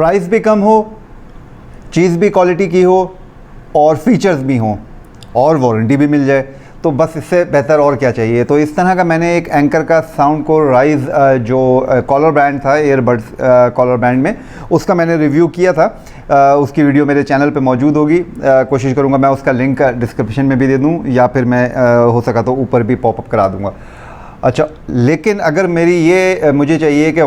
Price भी कम हो, चीज़ भी क्वालिटी की हो और फीचर्स भी हों और वारंटी भी मिल जाए, तो बस इससे बेहतर और क्या चाहिए। तो इस तरह का मैंने एक एंकर का साउंड को राइज जो कॉलर बैंड था ईयरबड्स कॉलर बैंड में, उसका मैंने रिव्यू किया था। उसकी वीडियो मेरे चैनल पे मौजूद होगी। कोशिश करूँगा मैं उसका लिंक डिस्क्रिप्शन में भी दे दूँ या फिर मैं हो सका तो ऊपर भी पॉपअप करा दूँगा। अच्छा, लेकिन अगर मेरी ये मुझे चाहिए कि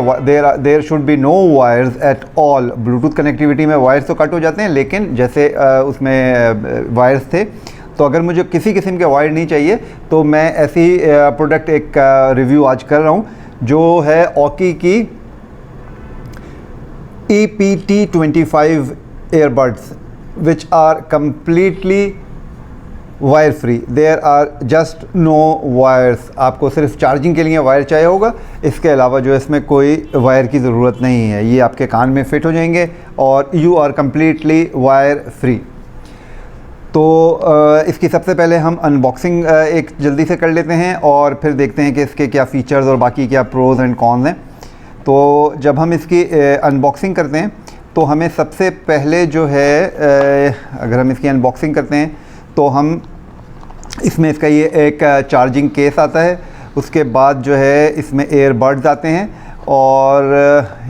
there should be no wires at all. Bluetooth connectivity में वायर्स तो कट हो जाते हैं, लेकिन जैसे उसमें वायर्स थे, तो अगर मुझे किसी किस्म के वायर नहीं चाहिए तो मैं ऐसी प्रोडक्ट एक रिव्यू आज कर रहा हूँ, जो है ऑकी की EPT25 earbuds, which are completely wire free. There are just no wires. आपको सिर्फ चार्जिंग के लिए वायर चाहिए होगा, इसके अलावा जो इसमें कोई वायर की ज़रूरत नहीं है। ये आपके कान में फिट हो जाएंगे और you are completely wire free. तो इसकी सबसे पहले हम अनबॉक्सिंग एक जल्दी से कर लेते हैं और फिर देखते हैं कि इसके क्या फ़ीचर्स और बाकी क्या प्रोज एंड कॉन्स हैं। तो जब हम इसकी अनबॉक्सिंग करते हैं तो हमें सबसे पहले जो है अगर हम इसकी अनबॉक्सिंग करते हैं तो हम इसमें इसका ये एक चार्जिंग केस आता है। उसके बाद जो है इसमें एयरबड्स आते हैं और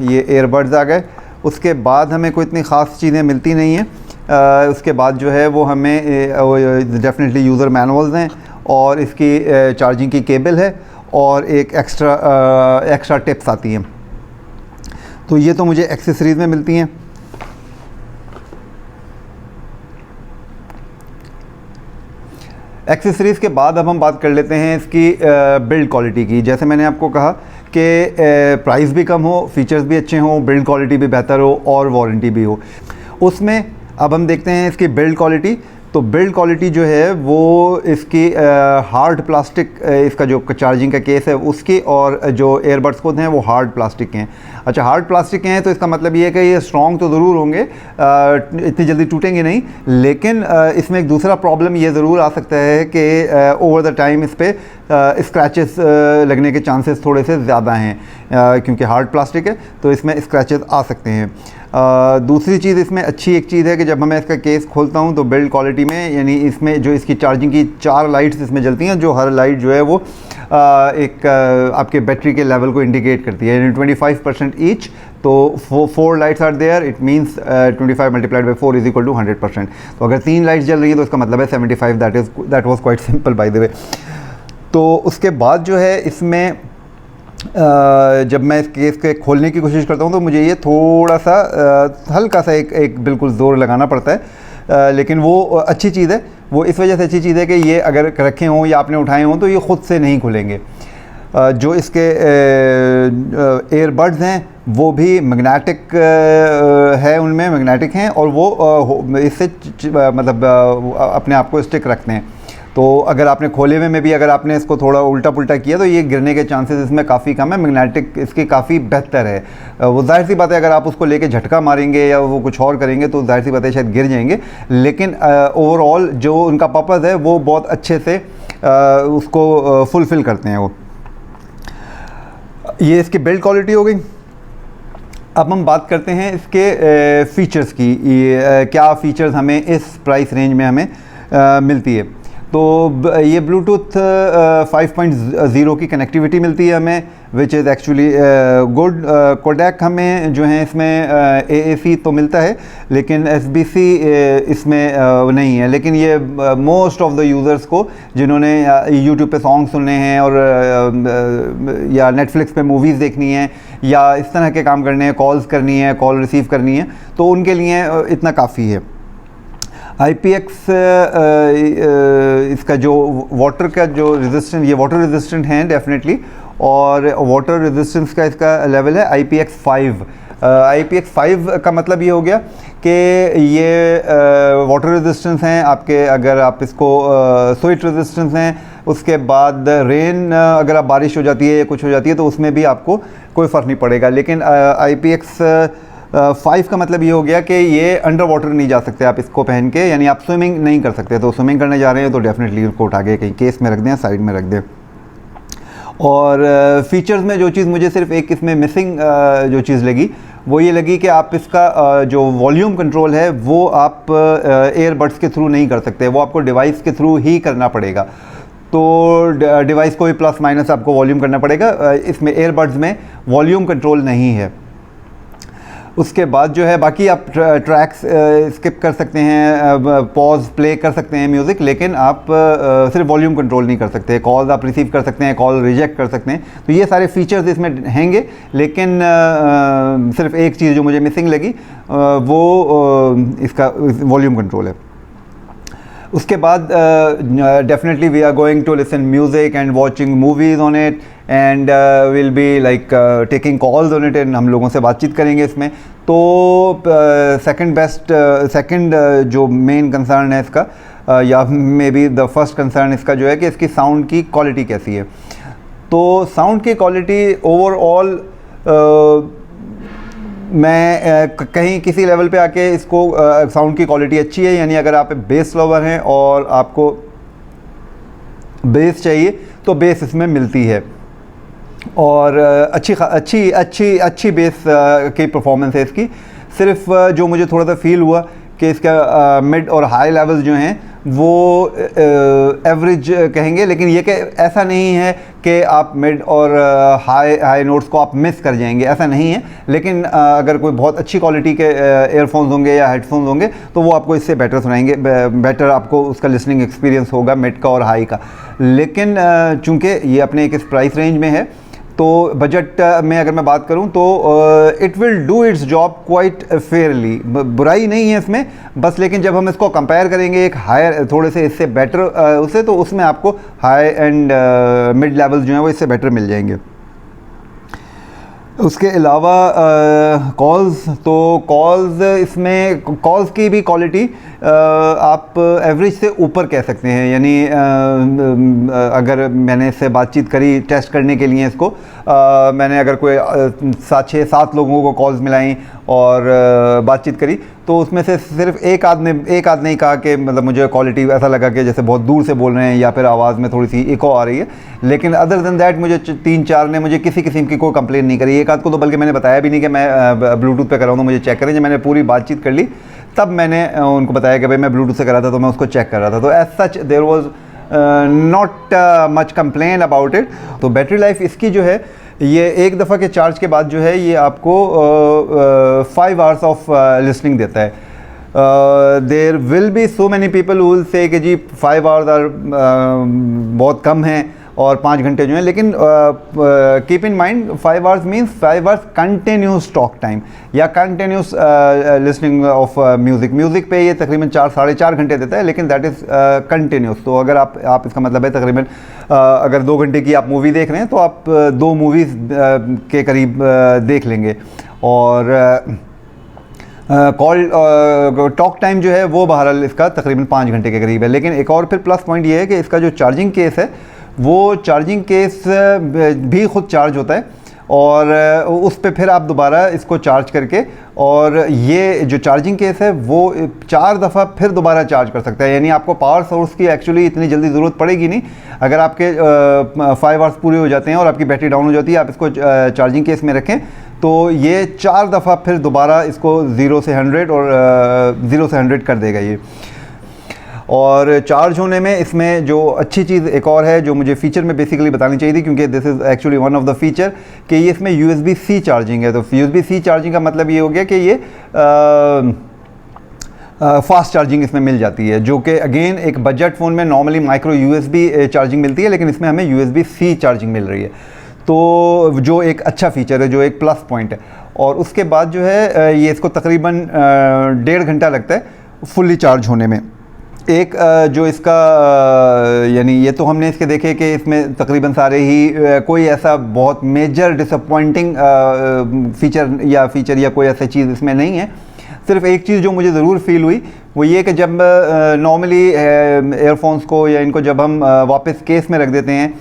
ये एयरबड्स आ गए। उसके बाद हमें कोई इतनी ख़ास चीज़ें मिलती नहीं हैं। उसके बाद जो है वो हमें डेफिनेटली यूज़र मैनुअल्स हैं और इसकी चार्जिंग की केबल है और एक एक्स्ट्रा टिप्स आती हैं। तो ये तो मुझे एक्सेसरीज़ में मिलती हैं। एक्सेसरीज़ के बाद अब हम बात कर लेते हैं इसकी बिल्ड क्वालिटी की। जैसे मैंने आपको कहा कि प्राइस भी कम हो, फीचर्स भी अच्छे हों, बिल्ड क्वालिटी भी बेहतर हो और वारंटी भी हो। उसमें अब हम देखते हैं इसकी बिल्ड क्वालिटी। तो बिल्ड क्वालिटी जो है वो इसकी हार्ड प्लास्टिक, इसका जो चार्जिंग का केस है उसकी, और जो एयरबड्स खुद हैं वो हार्ड प्लास्टिक के हैं। अच्छा, हार्ड प्लास्टिक के हैं तो इसका मतलब ये है कि ये स्ट्रॉन्ग तो ज़रूर होंगे, इतनी जल्दी टूटेंगे नहीं, लेकिन इसमें एक दूसरा प्रॉब्लम ये ज़रूर आ सकता है कि ओवर द टाइम इस पर स्क्रैचेस लगने के चांसेस थोड़े से ज़्यादा हैं, क्योंकि हार्ड प्लास्टिक है तो इसमें स्क्रैचेस आ सकते हैं। दूसरी चीज़ इसमें अच्छी एक चीज़ है कि जब मैं इसका केस खोलता हूँ तो बिल्ड क्वालिटी में, यानी इसमें जो इसकी चार्जिंग की 4 लाइट्स इसमें जलती हैं, जो हर लाइट जो है वो एक आपके बैटरी के लेवल को इंडिकेट करती है, यानी 25% ईच। तो 4 lights are there, it means 25 multiplied by 4 is equal to 100%। तो अगर 3 लाइट्स जल रही है तो इसका मतलब है 75। That was quite simple by the way. तो उसके बाद जो है इसमें जब मैं इस केस के खोलने की कोशिश करता हूँ तो मुझे ये थोड़ा सा हल्का सा एक बिल्कुल ज़ोर लगाना पड़ता है, लेकिन वो अच्छी चीज़ है। वो इस वजह से अच्छी चीज़ है कि ये अगर रखे हों या आपने उठाए हों तो ये ख़ुद से नहीं खुलेंगे। जो इसके एयरबड्स हैं वो भी मैग्नेटिक है, उनमें मैग्नेटिक हैं और वो इससे मतलब अपने आप को स्टिक रखते हैं। तो अगर आपने खोले हुए में भी अगर आपने इसको थोड़ा उल्टा पुल्टा किया तो ये गिरने के चांसेस इसमें काफ़ी कम है। मैग्नेटिक इसकी काफ़ी बेहतर है। वो जाहिर सी बात है अगर आप उसको लेके झटका मारेंगे या वो कुछ और करेंगे तो जाहिर सी बात है शायद गिर जाएंगे, लेकिन ओवरऑल जो उनका पर्पज़ है वो बहुत अच्छे से उसको फुलफ़िल करते हैं। वो ये इसकी बिल्ड क्वालिटी हो गई। अब हम बात करते हैं इसके फ़ीचर्स की। ये क्या फ़ीचर्स हमें इस प्राइस रेंज में हमें मिलती है। तो ये ब्लूटूथ 5.0 की कनेक्टिविटी मिलती है हमें, which is actually good. Codec हमें जो है इसमें AAC तो मिलता है, लेकिन SBC इसमें नहीं है। लेकिन ये मोस्ट ऑफ द यूज़र्स को जिन्होंने YouTube पे सॉन्ग सुनने हैं और या नेटफ्लिक्स पे मूवीज़ देखनी है या इस तरह के काम करने हैं, कॉल्स करनी है, कॉल रिसीव करनी है, तो उनके लिए इतना काफ़ी है। IPX इसका जो वाटर का जो रेजिस्टेंस, ये वाटर रेजिस्टेंट हैं डेफिनेटली, और वाटर रेजिस्टेंस का इसका लेवल है IPX5। IPX5 का मतलब ये हो गया कि ये वाटर रेजिस्टेंस हैं आपके, अगर आप इसको स्वेट रेजिस्टेंस हैं। उसके बाद रेन, अगर आप बारिश हो जाती है या कुछ हो जाती है तो उसमें भी आपको कोई फ़र्क नहीं पड़ेगा। लेकिन IPX5 का मतलब ये हो गया कि ये अंडर वाटर नहीं जा सकते आप इसको पहन के, यानी आप स्विमिंग नहीं कर सकते। तो स्विमिंग करने जा रहे हैं तो डेफिनेटली उसको उठा के कहीं केस में रख दें, साइड में रख दें। और फीचर्स में जो चीज़ मुझे सिर्फ एक इसमें मिसिंग जो चीज़ लगी वो ये लगी कि आप इसका जो वॉल्यूम कंट्रोल है वो आप एयरबड्स के थ्रू नहीं कर सकते, वो आपको डिवाइस के थ्रू ही करना पड़ेगा। तो डिवाइस को भी प्लस माइनस आपको वॉल्यूम करना पड़ेगा, इसमें एयरबड्स में वॉल्यूम कंट्रोल नहीं है। उसके बाद जो है बाकी आप ट्रैक्स स्किप कर सकते हैं, पॉज प्ले कर सकते हैं म्यूज़िक, लेकिन आप सिर्फ वॉल्यूम कंट्रोल नहीं कर सकते। कॉल्स आप रिसीव कर सकते हैं, कॉल रिजेक्ट कर सकते हैं, तो ये सारे फीचर्स इसमें हैंगे। लेकिन सिर्फ एक चीज़ जो मुझे मिसिंग लगी वो इसका वॉल्यूम कंट्रोल है। उसके बाद definitely we are going to listen music and watching movies on it and will be like taking calls on it, and हम लोगों से बातचीत करेंगे इसमें। तो सेकंड जो मेन कंसर्न है इसका या may be the first concern इसका जो है कि इसकी साउंड की क्वालिटी कैसी है। तो साउंड की क्वालिटी ओवरऑल मैं कहीं किसी लेवल पे आके इसको साउंड की क्वालिटी अच्छी है, यानी अगर आप बेस लवर हैं और आपको बेस चाहिए तो बेस इसमें मिलती है, और अच्छी बेस की परफॉर्मेंस है इसकी। सिर्फ जो मुझे थोड़ा सा फील हुआ कि इसका मिड और हाई लेवल्स जो हैं वो एवरेज कहेंगे, लेकिन ये कि ऐसा नहीं है कि आप मिड और हाई नोट्स को आप मिस कर जाएंगे, ऐसा नहीं है। लेकिन अगर कोई बहुत अच्छी क्वालिटी के एयरफोन्स होंगे या हेडफोन्स होंगे तो वो आपको इससे बेटर सुनाएंगे, बेटर आपको उसका लिसनिंग एक्सपीरियंस होगा मिड का और हाई का। लेकिन चूँकि ये अपने एक इस प्राइस रेंज में है, तो बजट में अगर मैं बात करूं तो it will do it's job quite Fairlie, बुराई नहीं है इसमें बस। लेकिन जब हम इसको कंपेयर करेंगे एक हायर थोड़े से इससे बेटर उससे, तो उसमें आपको हाई एंड मिड लेवल्स जो हैं वो इससे बेटर मिल जाएंगे। उसके अलावा कॉल्स, तो कॉल्स इसमें कॉल्स की भी क्वालिटी आप एवरेज से ऊपर कह सकते हैं, यानी अगर मैंने इससे बातचीत करी टेस्ट करने के लिए इसको, मैंने अगर कोई 6-7 लोगों को कॉल्स मिलाई और बातचीत करी, तो उसमें से सिर्फ एक आध ने ही कहा कि मतलब मुझे क्वालिटी ऐसा लगा कि जैसे बहुत दूर से बोल रहे हैं या फिर आवाज़ में थोड़ी सी इको आ रही है। लेकिन अदर देन दैट मुझे 3-4 ने मुझे किसी किस्म की कोई कंप्लेन नहीं करी। एक आध को तो बल्कि मैंने बताया भी नहीं कि मैं ब्लूटूथ पे कर रहा हूँ, तो मुझे चेक करें। जब मैंने पूरी बातचीत कर ली तब मैंने उनको बताया कि भाई मैं ब्लूटूथ से कर रहा था, तो मैं उसको चेक कर रहा था। तो as such there was not much complain about it. तो बैटरी लाइफ इसकी जो है ये एक दफ़ा के चार्ज के बाद जो है ये आपको 5 आवर्स ऑफ लिसनिंग देता है। There will be so many people who will say कि जी 5 आवर्स आर बहुत कम हैं और 5 घंटे जो हैं, लेकिन keep in mind 5 hours means 5 hours continuous talk time या कंटिन्यूस लिसनिंग ऑफ म्यूज़िक पे ये तकरीबन 4-4.5 घंटे देता है, लेकिन दैट इज़ कंटिन्यूस। तो अगर आप इसका मतलब है तकरीबन अगर 2 घंटे की आप मूवी देख रहे हैं तो आप 2 मूवीज़ के करीब देख लेंगे। और कॉल टॉक टाइम जो है वो बहरहाल इसका तकरीबन 5 घंटे के करीब है। लेकिन एक और फिर प्लस पॉइंट ये है कि इसका जो चार्जिंग केस है वो चार्जिंग केस भी ख़ुद चार्ज होता है, और उस पे फिर आप दोबारा इसको चार्ज करके, और ये जो चार्जिंग केस है वो 4 दफ़ा फिर दोबारा चार्ज कर सकता है। यानी आपको पावर सोर्स की एक्चुअली इतनी जल्दी ज़रूरत पड़ेगी नहीं। अगर आपके 5 आवर्स पूरे हो जाते हैं और आपकी बैटरी डाउन हो जाती है, आप इसको चार्जिंग केस में रखें तो ये 4 दफ़ा फिर दोबारा इसको 0 से 100 और 0 से 100 कर देगा ये। और चार्ज होने में इसमें जो अच्छी चीज़ एक और है जो मुझे फ़ीचर में बेसिकली बतानी चाहिए थी, क्योंकि this is actually one of the feature कि ये इसमें USB-C चार्जिंग है। तो USB-C चार्जिंग का मतलब ये हो गया कि ये फास्ट चार्जिंग इसमें मिल जाती है, जो कि अगेन एक बजट फ़ोन में नॉर्मली माइक्रो USB चार्जिंग मिलती है, लेकिन इसमें हमें USB-C चार्जिंग मिल रही है। तो जो एक अच्छा फ़ीचर है, जो एक प्लस पॉइंट है। और उसके बाद जो है ये इसको तकरीबन 1.5 घंटा लगता है फुल्ली चार्ज होने में। एक जो इसका यानी ये तो हमने इसके देखे कि इसमें तकरीबन सारे ही कोई ऐसा बहुत मेजर डिसअपॉइंटिंग फीचर या कोई ऐसी चीज़ इसमें नहीं है। सिर्फ एक चीज़ जो मुझे ज़रूर फील हुई वो ये कि जब नॉर्मली एयरफोन्स को या इनको जब हम वापस केस में रख देते हैं,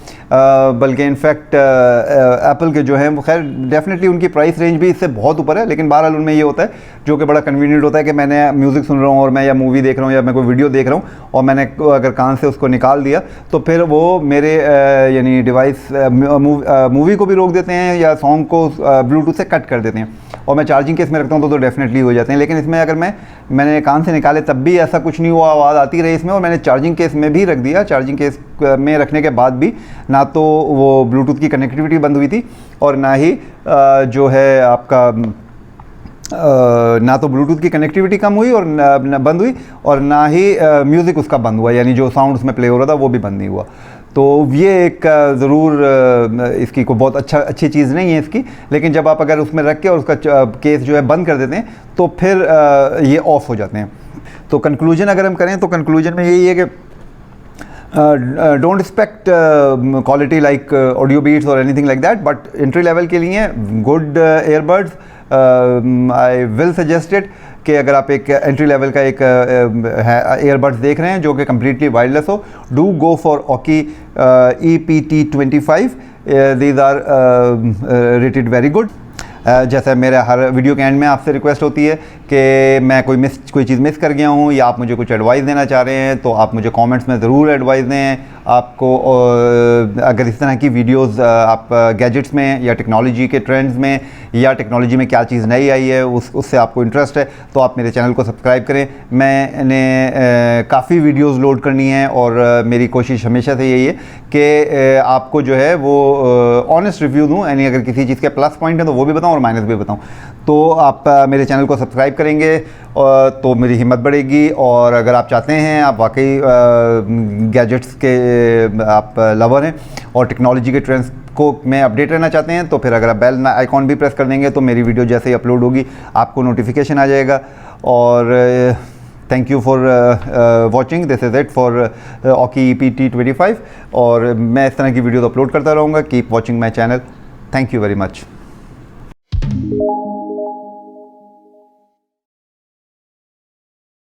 बल्कि इनफैक्ट एप्पल के जो हैं वो खैर डेफिनेटली उनकी प्राइस रेंज भी इससे बहुत ऊपर है, लेकिन बहरहाल उनमें ये होता है जो कि बड़ा कन्वीनियंट होता है कि मैंने म्यूज़िक सुन रहा हूँ और मैं या मूवी देख रहा हूँ या मैं कोई वीडियो देख रहा हूँ और मैंने अगर कान से उसको निकाल दिया तो फिर वो मेरे यानी डिवाइस मूवी को भी रोक देते हैं या सॉन्ग को ब्लूटूथ से कट कर देते हैं, और मैं चार्जिंग केस में रखता हूँ तो डेफिनेटली हो जाते हैं। लेकिन इसमें अगर मैंने कान से निकाले तब भी ऐसा कुछ नहीं हुआ, आवाज़ आती रही इसमें, और मैंने चार्जिंग केस में भी रख दिया। चार्जिंग केस में रखने के बाद भी ना तो वो ब्लूटूथ की कनेक्टिविटी बंद हुई थी और ना ही जो है आपका ना तो ब्लूटूथ की कनेक्टिविटी कम हुई और बंद हुई, और ना ही म्यूज़िक उसका बंद हुआ, यानी जो साउंड उसमें प्ले हो रहा था वो भी बंद नहीं हुआ। तो ये एक ज़रूर इसकी कोई बहुत अच्छी चीज़ नहीं है इसकी, लेकिन जब आप अगर उसमें रख के और उसका केस जो है बंद कर देते हैं तो फिर ये ऑफ हो जाते हैं। तो कंक्लूजन अगर हम करें तो कंक्लूजन में यही है कि don't expect quality like audio beats और anything like that, but entry level के लिए good earbuds I will suggested कि अगर आप एक एंट्री लेवल का एक ईयरबड्स देख रहे हैं जो कि कम्प्लीटली वायरलेस हो, डू गो फॉर ओकी EPT25। These are rated very good. जैसे मेरे हर वीडियो के एंड में आपसे रिक्वेस्ट होती है कि मैं कोई चीज़ मिस कर गया हूँ या आप मुझे कुछ एडवाइस देना चाह रहे हैं तो आप मुझे कमेंट्स में ज़रूर एडवाइस दें। आपको अगर इस तरह की वीडियोस आप गैजेट्स में या टेक्नोलॉजी के ट्रेंड्स में या टेक्नोलॉजी में क्या चीज़ नई आई है उससे आपको इंटरेस्ट है तो आप मेरे चैनल को सब्सक्राइब करें। मैंने काफ़ी वीडियोस लोड करनी है और मेरी कोशिश हमेशा से यही है कि आपको जो है वो ऑनेस्ट रिव्यू दूँ, यानी अगर किसी चीज़ के प्लस पॉइंट है तो वो भी बताऊँ और माइनस भी बताऊँ। तो आप मेरे चैनल को सब्सक्राइब करेंगे तो मेरी हिम्मत बढ़ेगी, और अगर आप चाहते हैं आप वाकई गैजेट्स के आप लवर हैं और टेक्नोलॉजी के ट्रेंड्स को में अपडेट रहना चाहते हैं तो फिर अगर आप बेल आइकॉन भी प्रेस कर देंगे तो मेरी वीडियो जैसे ही अपलोड होगी आपको नोटिफिकेशन आ जाएगा। और thank you for watching, this is it for ओकी EPT25, और मैं इस तरह की वीडियो अपलोड करता रहूँगा। Keep watching my channel. Thank you very much.